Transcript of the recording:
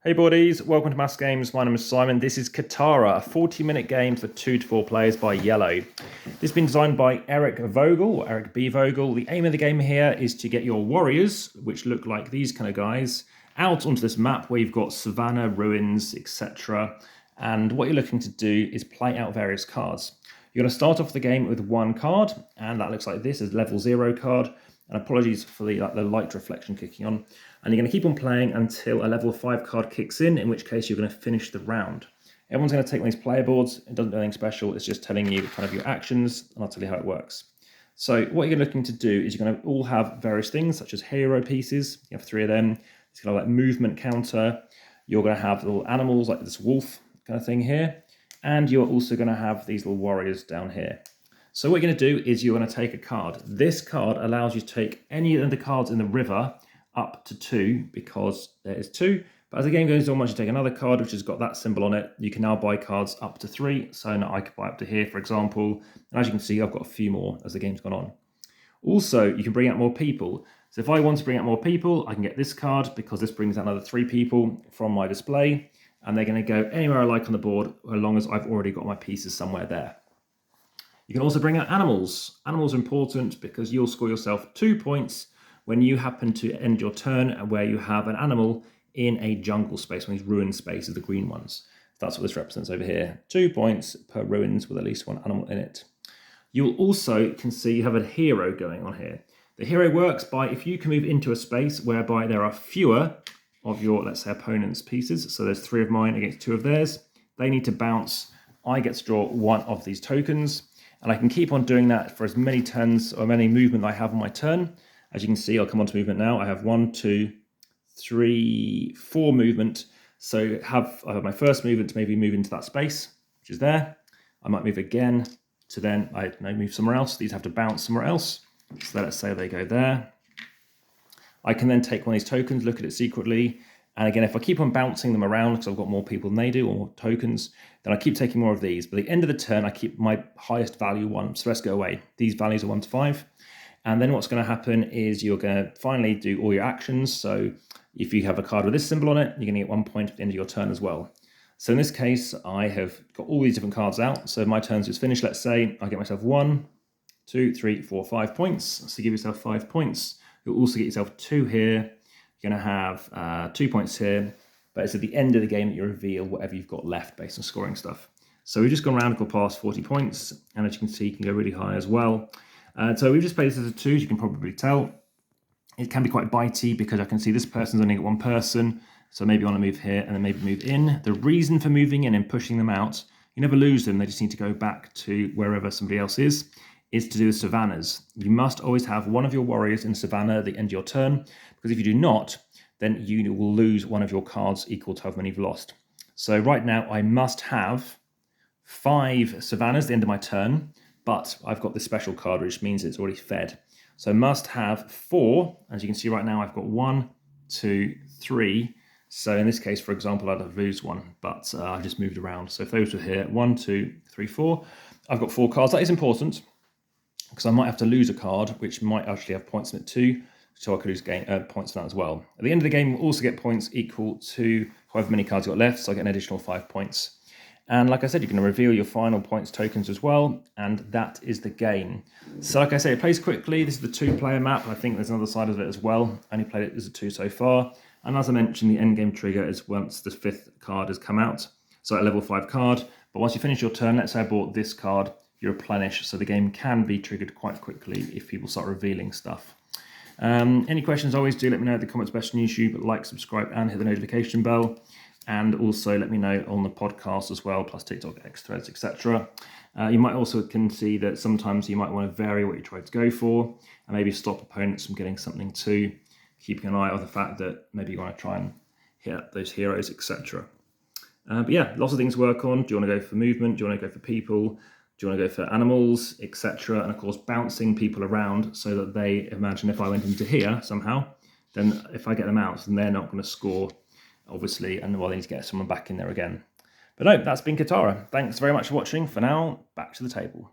Hey buddies, welcome to AmassGames. My name is Simon. This is Kitara, a 40-minute game for 2 to 4 players by IELLO. This has been designed by Eric Vogel, or Eric B. Vogel. The aim of the game here is to get your warriors, which look like these kind of guys, out onto this map where you've got savannah, ruins, etc. And what you're looking to do is play out various cards. You're going to start off the game with one card, and that looks like this, is level 0 card. And apologies for the light reflection kicking on. And you're going to keep on playing until a level 5 card kicks in which case you're going to finish the round. Everyone's going to take one of these player boards. It doesn't do anything special. It's just telling you kind of your actions, and I'll tell you how it works. So what you're looking to do is you're going to all have various things, such as hero pieces. You have 3 of them. It's kind of like movement counter. You're going to have little animals like this wolf kind of thing here. And you're also going to have these little warriors down here. So what you're going to do is you're going to take a card. This card allows you to take any of the cards in the river up to 2, because there is 2. But as the game goes on, once you take another card which has got that symbol on it, you can now buy cards up to 3. So now I could buy up to here, for example. And as you can see, I've got a few more as the game's gone on. Also, you can bring out more people. So if I want to bring out more people, I can get this card, because this brings out another 3 people from my display. And they're going to go anywhere I like on the board, as long as I've already got my pieces somewhere there. You can also bring out animals. Animals are important because you'll score yourself 2 points when you happen to end your turn where you have an animal in a jungle space, one of these ruin spaces, the green ones. That's what this represents over here. 2 points per ruins with at least 1 animal in it. You'll also can see you have a hero going on here. The hero works by if you can move into a space whereby there are fewer of your, let's say, opponent's pieces. So there's 3 of mine against 2 of theirs. They need to bounce. I get to draw 1 of these tokens. And I can keep on doing that for as many turns or many movement I have on my turn. As you can see, I'll come on to movement now. I have 1, 2, 3, 4 movement. So I have my first movement to maybe move into that space, which is there. I might move again to then move somewhere else. These have to bounce somewhere else. So let's say they go there. I can then take one of these tokens, look at it secretly. And again, if I keep on bouncing them around because I've got more people than they do, or more tokens, then I keep taking more of these. But at the end of the turn, I keep my highest value 1. So let's go away. These values are 1 to 5. And then what's going to happen is you're going to finally do all your actions. So if you have a card with this symbol on it, you're going to get 1 point at the end of your turn as well. So in this case, I have got all these different cards out. So my turn's just finished. Let's say I get myself 1, 2, 3, 4, 5 points. So give yourself 5 points. You'll also get yourself 2 here. You're going to have 2 points here, but it's at the end of the game that you reveal whatever you've got left based on scoring stuff. So we've just gone around and got past 40 points, and as you can see, you can go really high as well. So we've just played this as a 2, as you can probably tell. It can be quite bitey because I can see this person's only got 1 person, so maybe you want to move here and then maybe move in. The reason for moving in and pushing them out, you never lose them, they just need to go back to wherever somebody else is to do with savannas. You must always have one of your warriors in savannah at the end of your turn, because if you do not, then you will lose one of your cards equal to however many you've lost. So right now I must have 5 savannas at the end of my turn, but I've got this special card which means it's already fed. So I must have 4. As you can see right now, I've got 1, 2, 3. So in this case, for example, I'd have lose 1, but I just moved around. So if those were here, 1, 2, 3, 4. I've got 4 cards. That is important, because I might have to lose a card, which might actually have points in it too, so I could lose points in that as well. At the end of the game, we'll also get points equal to however many cards you've got left, so I get an additional 5 points. And like I said, you can reveal your final points tokens as well, and that is the game. So like I say, it plays quickly. This is the 2-player map. I think there's another side of it as well. I only played it as a 2 so far. And as I mentioned, the end game trigger is once the 5th card has come out, so a level 5 card. But once you finish your turn, let's say I bought this card, you replenish, so the game can be triggered quite quickly if people start revealing stuff. Any questions, always do let me know in the comments below on YouTube, like, subscribe, and hit the notification bell. And also let me know on the podcast as well, plus TikTok, X threads, etc. You might also can see that sometimes you might want to vary what you try to go for, and maybe stop opponents from getting something too, keeping an eye on the fact that maybe you want to try and hit those heroes, etc. But yeah, lots of things to work on. Do you want to go for movement? Do you want to go for people? Do you want to go for animals, etc.? And of course, bouncing people around so that they imagine if I went into here somehow, then if I get them out, then they're not going to score, obviously, and well, they need to get someone back in there again. But no, that's been Kitara. Thanks very much for watching. For now, back to the table.